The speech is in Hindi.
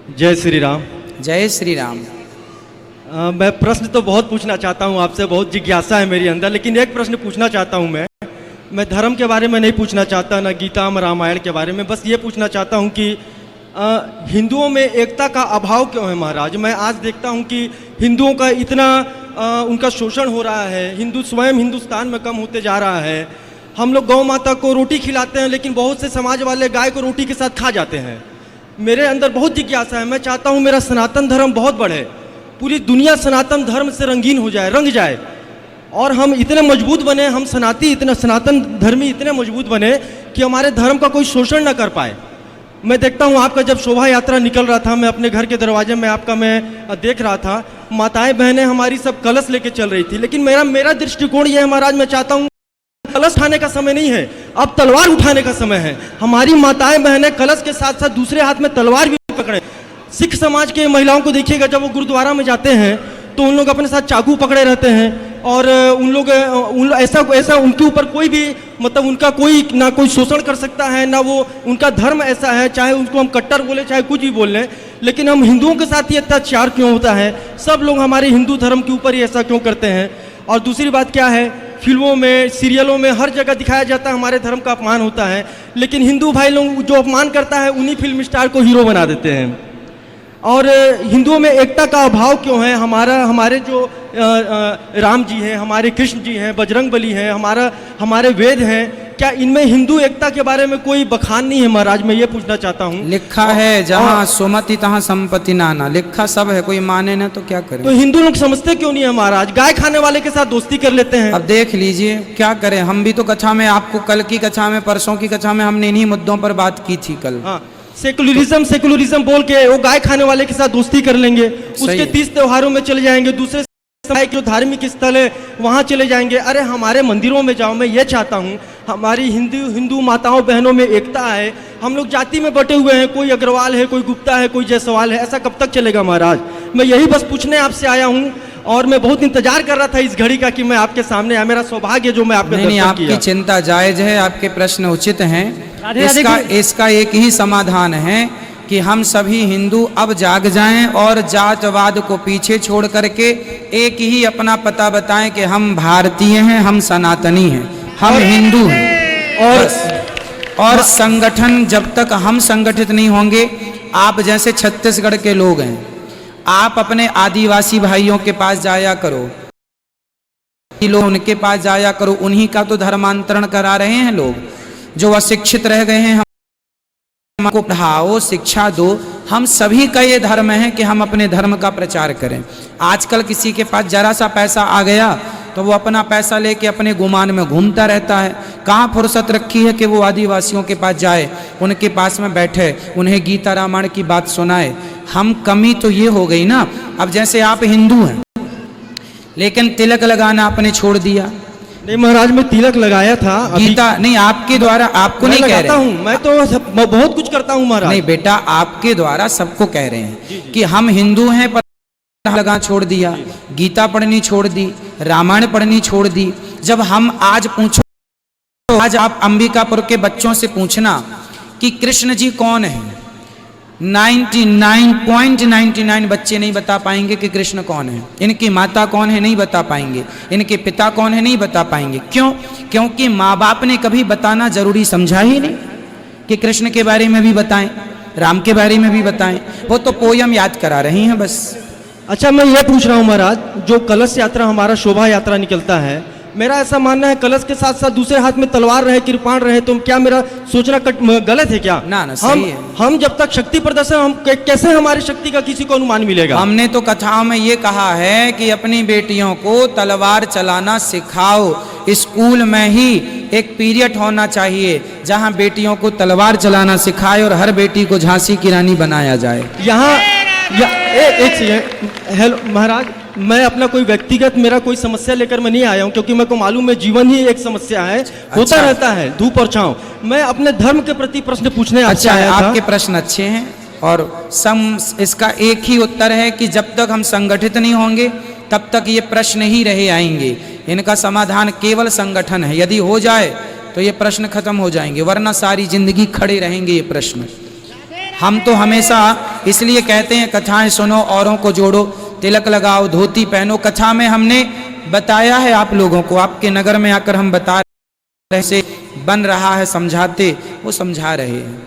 जय श्री राम। जय श्री राम। मैं प्रश्न तो बहुत पूछना चाहता हूँ आपसे, बहुत जिज्ञासा है मेरे अंदर, लेकिन एक प्रश्न पूछना चाहता हूँ मैं धर्म के बारे में नहीं पूछना चाहता, ना गीता में रामायण के बारे में, बस ये पूछना चाहता हूँ कि हिंदुओं में एकता का अभाव क्यों है महाराज। मैं आज देखता हूँ कि हिंदुओं का इतना उनका शोषण हो रहा है, हिंदू स्वयं हिंदुस्तान में कम होते जा रहा है। हम लोग गौ माता को रोटी खिलाते हैं, लेकिन बहुत से समाज वाले गाय को रोटी के साथ खा जाते हैं। मेरे अंदर बहुत जिज्ञासा है, मैं चाहता हूँ मेरा सनातन धर्म बहुत बढ़े, पूरी दुनिया सनातन धर्म से रंगीन हो जाए, रंग जाए, और हम इतने मजबूत बने, हम सनातन धर्मी इतने मजबूत बने कि हमारे धर्म का कोई शोषण न कर पाए। मैं देखता हूँ आपका जब शोभा यात्रा निकल रहा था, मैं अपने घर के दरवाजे में आपका मैं देख रहा था, माताएं बहनें हमारी सब कलश लेके चल रही थी, लेकिन मेरा दृष्टिकोण ये है महाराज, मैं चाहता हूँ कलश उठाने का समय नहीं है, अब तलवार उठाने का समय है। हमारी माताएं बहनें कलश के साथ साथ दूसरे हाथ में तलवार भी पकड़े। सिख समाज के महिलाओं को देखिएगा, जब वो गुरुद्वारा में जाते हैं तो उन लोग अपने साथ चाकू पकड़े रहते हैं, और उन लोग ऐसा उनके ऊपर कोई भी मतलब उनका कोई ना कोई शोषण कर सकता है, ना वो उनका धर्म ऐसा है, चाहे उनको हम कट्टर बोले चाहे कुछ भी बोल लें, लेकिन हम हिंदुओं के साथ ये अत्याचार क्यों होता है? सब लोग हमारे हिंदू धर्म के ऊपर ही ऐसा क्यों करते हैं? और दूसरी बात क्या है, फिल्मों में सीरियलों में हर जगह दिखाया जाता है हमारे धर्म का अपमान होता है, लेकिन हिंदू भाई लोग जो अपमान करता है उन्हीं फिल्म स्टार को हीरो बना देते हैं। और हिंदुओं में एकता का अभाव क्यों है? हमारे जो राम जी हैं, हमारे कृष्ण जी हैं, बजरंगबली हैं, हमारे वेद हैं, क्या इनमें हिंदू एकता के बारे में कोई बखान नहीं है महाराज? मैं ये पूछना चाहता हूँ। लिखा है जहाँ सुमति तहाँ संपत्ति नाना, लिखा सब है, कोई माने ना तो क्या करे। तो हिंदू लोग समझते क्यों नहीं है महाराज? गाय खाने वाले के साथ दोस्ती कर लेते हैं। अब देख लीजिए क्या करें, हम भी तो कक्षा में, आपको कल की कक्षा में, परसों की कक्षा में हमने इन्हीं मुद्दों पर बात की थी कल। हाँ, सेकुलरिज्म बोल के वो गाय खाने वाले के साथ दोस्ती कर लेंगे, उसके 30 त्योहारों में चले जाएंगे, दूसरे जो धार्मिक स्थल है वहाँ चले जाएंगे। अरे हमारे मंदिरों में जाओ। मैं ये चाहता हूँ हमारी हिंदू माताओं बहनों में एकता है। हम लोग जाति में बटे हुए हैं, कोई अग्रवाल है, कोई गुप्ता है, कोई जायसवाल है, ऐसा कब तक चलेगा महाराज? मैं यही बस पूछने आपसे आया हूँ, और मैं बहुत इंतजार कर रहा था इस घड़ी का कि मैं आपके सामने आया। मेरा सौभाग्य जो मैं आपके नहीं, आपकी चिंता जायज है, आपके प्रश्न उचित हैं। इसका एक ही समाधान है कि हम सभी हिंदू अब जाग जाएं और जातवाद को पीछे छोड़ करके एक ही अपना पता बताएं कि हम भारतीय हैं, हम सनातनी हैं, हम हिंदू हैं। और संगठन, जब तक हम संगठित नहीं होंगे, आप जैसे छत्तीसगढ़ के लोग हैं, आप अपने आदिवासी भाइयों के पास जाया करो, लोग उनके पास जाया करो, उन्हीं का तो धर्मांतरण करा रहे हैं लोग। जो अशिक्षित रह गए हैं हमको पढ़ाओ, शिक्षा दो। हम सभी का ये धर्म है कि हम अपने धर्म का प्रचार करें। आजकल किसी के पास जरा सा पैसा आ गया तो वो अपना पैसा लेके अपने गुमान में घूमता रहता है। कहाँ फुर्सत रखी है कि वो आदिवासियों के पास जाए, उनके पास में बैठे, उन्हें गीता रामायण की बात सुनाए। हम कमी तो ये हो गई ना, अब जैसे आप हिंदू हैं लेकिन तिलक लगाना आपने छोड़ दिया। नहीं महाराज, मैं तिलक लगाया था। गीता नहीं, आपके द्वारा, आपको नहीं कह रहे हूँ, मैं बहुत कुछ करता हूँ महाराज। नहीं बेटा, आपके द्वारा सबको कह रहे हैं कि हम हिंदू हैं, पर लगा छोड़ दिया, गीता पढ़नी छोड़ दी, रामायण पढ़नी छोड़ दी। जब हम आज पूछो, आज आप अंबिकापुर के बच्चों से पूछना कि कृष्ण जी कौन है, 99.99 बच्चे नहीं बता पाएंगे कि कृष्ण कौन है। इनकी माता कौन है नहीं बता पाएंगे, इनके पिता कौन है नहीं बता पाएंगे। क्यों? क्योंकि माँ बाप ने कभी बताना जरूरी समझा ही नहीं कि कृष्ण के बारे में भी बताएं, राम के बारे में भी बताएं। वो तो पोयम याद करा रही हैं बस। अच्छा, मैं ये पूछ रहा हूँ महाराज, जो कलश यात्रा हमारा शोभा यात्रा निकलता है, मेरा ऐसा मानना है कलश के साथ साथ दूसरे हाथ में तलवार रहे, कृपाण रहे, तो क्या मेरा सोचना गलत है क्या? ना ना, सही है। हम जब तक शक्ति प्रदर्शन, हम कैसे हमारी शक्ति का किसी को अनुमान मिलेगा? हमने तो कथाओं में ये कहा है कि अपनी बेटियों को तलवार चलाना सिखाओ। स्कूल में ही एक पीरियड होना चाहिए जहां बेटियों को तलवार चलाना सिखाए और हर बेटी को झांसी की रानी बनाया जाए। यहाँ एक सेकेंड, हेलो महाराज, मैं अपना कोई व्यक्तिगत मेरा कोई समस्या लेकर मैं नहीं आया हूँ, क्योंकि मेरे को मालूम है जीवन ही एक समस्या है। अच्छा। होता रहता है धूप और छांव। मैं अपने धर्म के प्रति प्रश्न पूछने अच्छा आया था। आपके प्रश्न अच्छे हैं और इसका एक ही उत्तर है कि जब तक हम संगठित नहीं होंगे तब तक ये प्रश्न ही रहे आएंगे। इनका समाधान केवल संगठन है। यदि हो जाए तो ये प्रश्न खत्म हो जाएंगे, वरना सारी जिंदगी खड़े रहेंगे ये प्रश्न। हम तो हमेशा इसलिए कहते हैं कथाएं सुनो औरों को जोड़ो, तिलक लगाओ, धोती पहनो। कथा में हमने बताया है आप लोगों को, आपके नगर में आकर हम बता रहे से बन रहा है, समझाते, वो समझा रहे हैं।